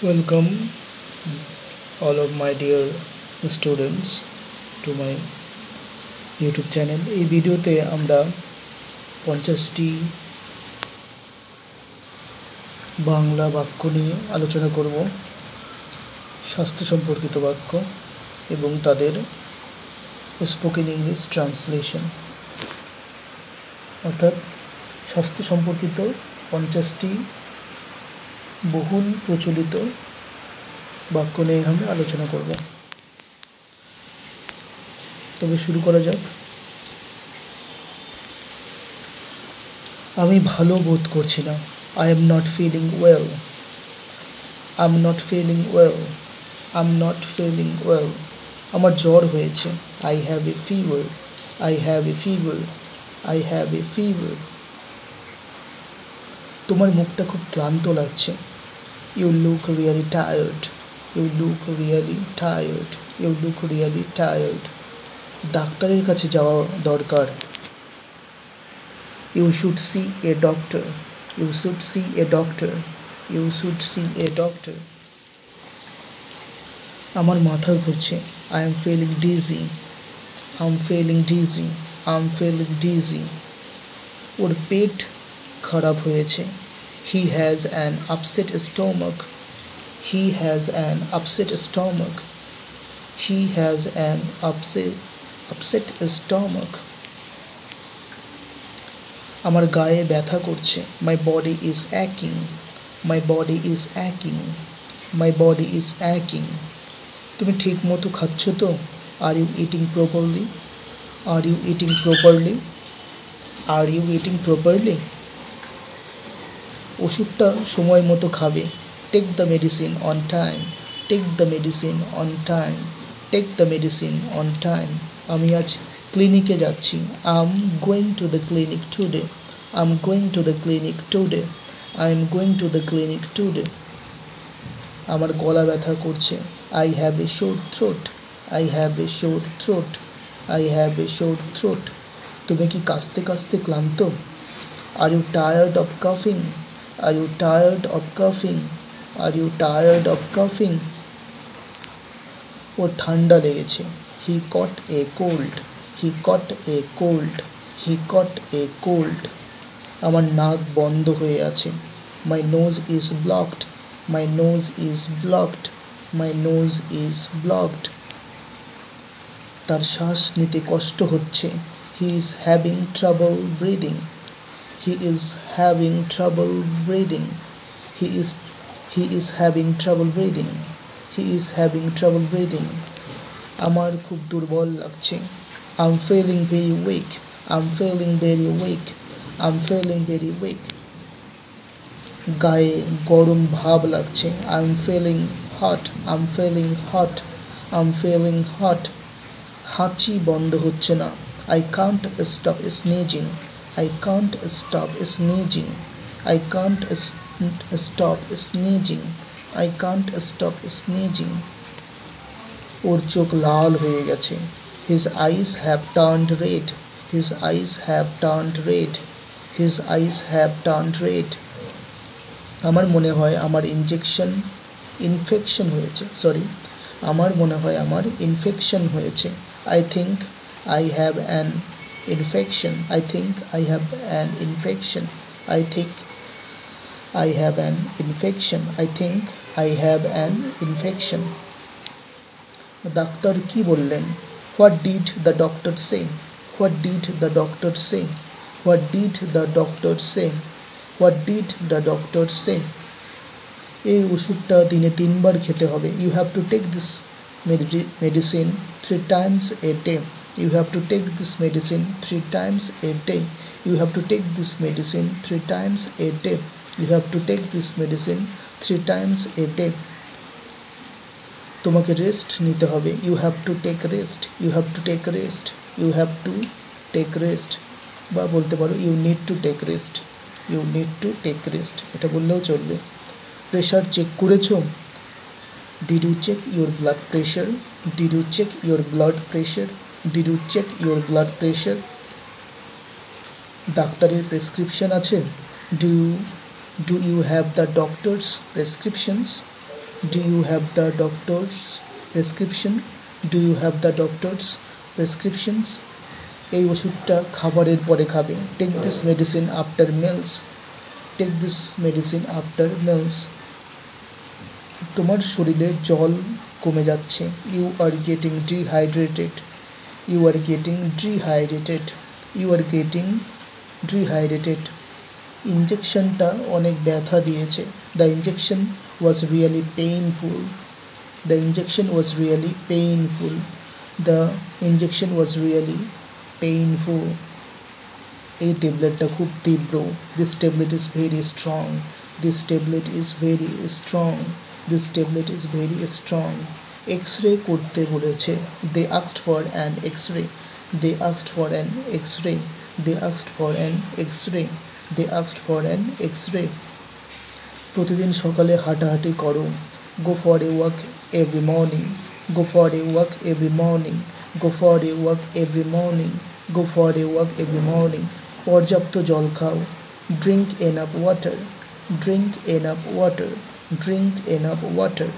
Welcome all of my dear students to my YouTube channel. এই ভিডিওতে আমরা 50টি বাংলা বাক্য নিয়ে আলোচনা করব, স্বাস্থ্য সম্পর্কিত বাক্য এবং তাদের স্পোকেন ইংলিশ ট্রান্সলেশন, অর্থাৎ স্বাস্থ্য সম্পর্কিত 50টি বহুল প্রচলিত বাক্য নিয়ে আমরা আলোচনা করব। তবে শুরু করা যাক। আমি ভালো বোধ করছি না। I am not feeling well. I'm not feeling well. I'm not feeling well. আমার জ্বর হয়েছে। I have a fever. I have a fever. I have a fever. তোমার মুখটা খুব ক্লান্ত লাগছে। You look really tired. You look really tired. You look really tired. ডাক্তারের কাছে যাওয়া দরকার। You should see a doctor. You should see a doctor. You should see a doctor. আমার মাথা ঘুরছে। I am feeling dizzy. I'm feeling dizzy. I'm feeling dizzy. ওর পেট খারাপ হয়েছে। He has an upset stomach. He has an upset stomach. He has an upset stomach. আমার গায়ে ব্যথা করছে। My body is aching. My body is aching. My body is aching. তুমি ঠিক মতো খাচ্ছ তো? Are you eating properly? Are you eating properly? Are you eating properly? ওষুধটা সময় মতো খাবে। Take the medicine on time. Take the medicine on time. Take the medicine on time. আমি আজ ক্লিনিকে যাচ্ছি। I'm going to the clinic today. I'm going to the clinic today. I'm going to the clinic today. আমার গলা ব্যথা করছে। I have a sore throat. I have a sore throat. I have a sore throat. তুমি কি কাশতে কাশতে ক্লান্ত? Are you tired of coughing? Are you tired of coughing? Are you tired of coughing? ওর ঠান্ডা লেগেছে। He caught a cold. He caught a cold. He caught a cold. আমার নাক বন্ধ হয়ে আছে। My nose is blocked. My nose is blocked. My nose is blocked. তার শ্বাস নিতে কষ্ট হচ্ছে। He is having trouble breathing. He is having trouble breathing. He is having trouble breathing. He is having trouble breathing. আমার খুব দুর্বল লাগছে। I'm feeling very weak. I'm feeling very weak. I'm feeling very weak. গায়ে গরম ভাব লাগছে। I'm feeling hot. I'm feeling hot. I'm feeling hot. হাঁচি বন্ধ হচ্ছে না। I can't stop sneezing. I can't stop sneezing. I can't stop sneezing. I can't stop sneezing. ওর চোখ লাল হয়ে গেছে। His eyes have turned red. His eyes have turned red. His eyes have turned red. আমার মনে হয় আমার infection হয়েছে। আমার মনে হয় আমার ইনফেকশন হয়েছে। I think I have an infection. I think I have an infection. I think I have an infection. I think I have an infection. Doctor কি বললেন? What did the doctor say? What did the doctor say? What did the doctor say? What did the doctor say? এই ওষুধটা দিনে 3 বার খেতে হবে। You have to take this medicine 3 times a day. You have to take this medicine 3 times a day. You have to take this medicine 3 times a day. You have to take this medicine 3 times a day. তোমাকে rest নিতে হবে। You have to take rest. You have to take rest. You have to take rest. বা বলতে পারো you need to take rest. You need to take rest. এটা বললেও চলবে। Pressure check করেছো? Did you check your blood pressure? Did you check your blood pressure? Did you check your blood pressure? ডাক্তারের prescription আছে? Do you Do you have the doctor's prescriptions? Do you have the doctor's prescription? Do you have the doctor's prescriptions? এই ওষুধটা খাবারের পরে খাবে। Take this medicine after meals. Take this medicine after meals. তোমার শরীরে জল কমে যাচ্ছে। You are getting dehydrated. You are getting dehydrated. You are getting dehydrated. ইনজেকশনটা অনেক ব্যথা দিয়েছে। The injection was really painful. The injection was really painful. The injection was really painful. এই ট্যাবলেটটা খুব তীব্র। This tablet is very strong. This tablet is very strong. This tablet is very strong. X-ray করতে বলেছে। They asked for an X-ray. They asked for an X-ray. They asked for an X-ray. They asked for an X-ray. প্রতিদিন সকালে হাঁটাহাঁটি করো। Go for a walk every morning. Go for a walk every morning. Go for a walk every morning. Go for a walk every morning. পর্যাপ্ত জল খাও। Drink enough water. Drink enough water. Drink enough water.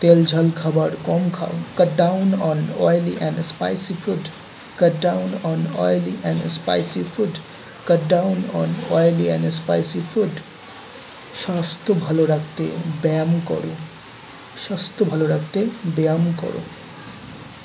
তেল ঝাল খাবার কম খাও। Cut down on oily and spicy food. Cut down on oily and spicy food. Cut down on oily and spicy food. স্বাস্থ্য ভালো রাখতে ব্যায়াম করো। স্বাস্থ্য ভালো রাখতে ব্যায়াম করো।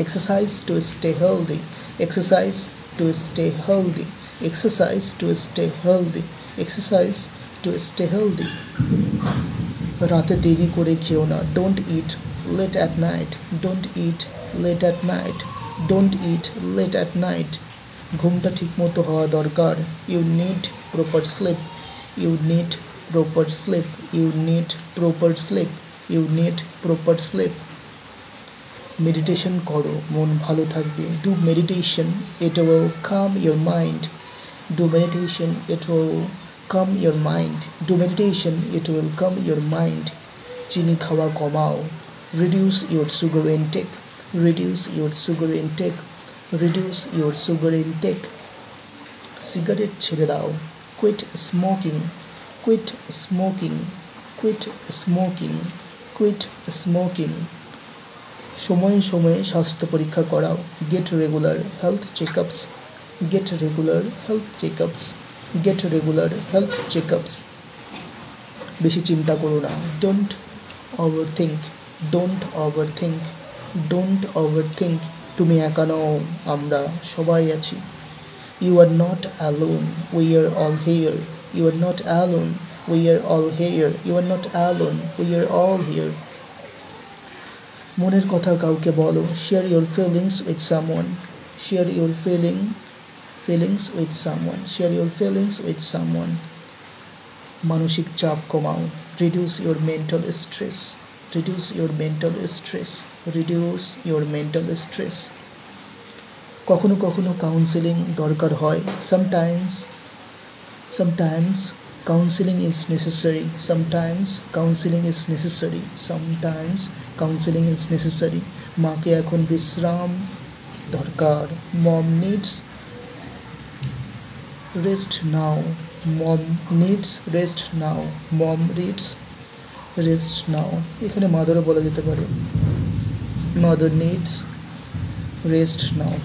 Exercise to stay healthy. Exercise to stay healthy. Exercise to stay healthy. Exercise to stay healthy. রাতে দেরি করে খেও না। Don't eat late at night. Don't eat late at night. Don't eat late at night. ঘুমটা ঠিকমতো হওয়া দরকার। You need proper sleep. You need proper sleep. You need proper sleep. You need proper sleep. Meditation করো, মন ভালো থাকবে। Do meditation. It will calm your mind. Do meditation. It will calm your mind. Do meditation. It will calm your mind. চিনি খাওয়া কমাও। Reduce your sugar intake. Reduce your sugar intake. Reduce your sugar intake. Cigarette ছেড়ে দাও। Quit smoking. Quit smoking. Quit smoking. Quit smoking. সময়ে সময়ে স্বাস্থ্য পরীক্ষা করাও। Get regular health checkups. Get regular health checkups. Get regular health checkups. বেশি চিন্তা করো না। Don't overthink. Don't overthink. Don't overthink. তুমি একা নও, আমরা সবাই আছি। You are not alone. We are all here. You are not alone. We are all here. You are not alone. We are all here. মনের কথা কাউকে বলো। Share your feelings with someone. Share your feelings with someone. Share your feelings with someone. মানসিক চাপ কমাও। Reduce your mental stress. Reduce your mental stress. Reduce your mental stress. কখনো কখনো counselling দরকার হয়। Sometimes counseling is necessary. Sometimes counseling is necessary. Sometimes counseling is necessary. মাকে এখন বিশ্রাম দরকার। Mom needs rest now. Mom needs rest now. Mom needs rest now. এখানে মাদারও বলা যেতে পারে। Mother needs rest now.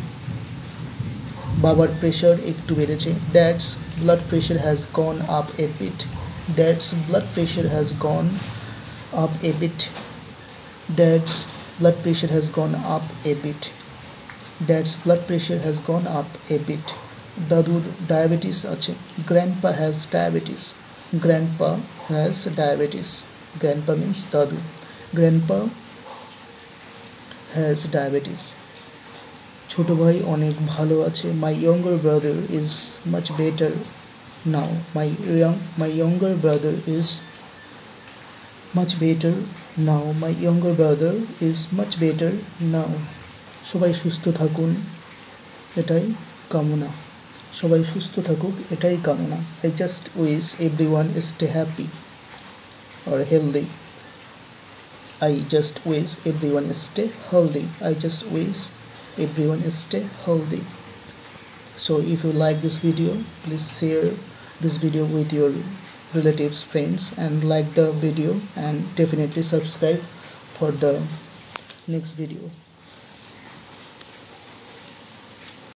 বাবার প্রেশার একটু বেড়েছে। Dad's blood pressure has gone up a bit. Dad's blood pressure has gone up a bit. Dad's blood pressure has gone up a bit. Dad's blood pressure has gone up a bit. দাদুর diabetes আছে। Grandpa has diabetes. Grandpa has diabetes. Grandpa means দাদু। Grandpa has diabetes. ছোট ভাই অনেক ভালো আছে। My younger brother is much better now. My younger brother is much better now. My younger brother is much better now. সবাই সুস্থ থাকুন, এটাই কামনা। সবাই সুস্থ থাকুক, এটাই কামনা। I just wish everyone stay happy or healthy. I just wish everyone stay healthy. I just wish everyone stay healthy. So if you like this video, please share this video with your relatives, friends, and like the video, and definitely subscribe for the next video.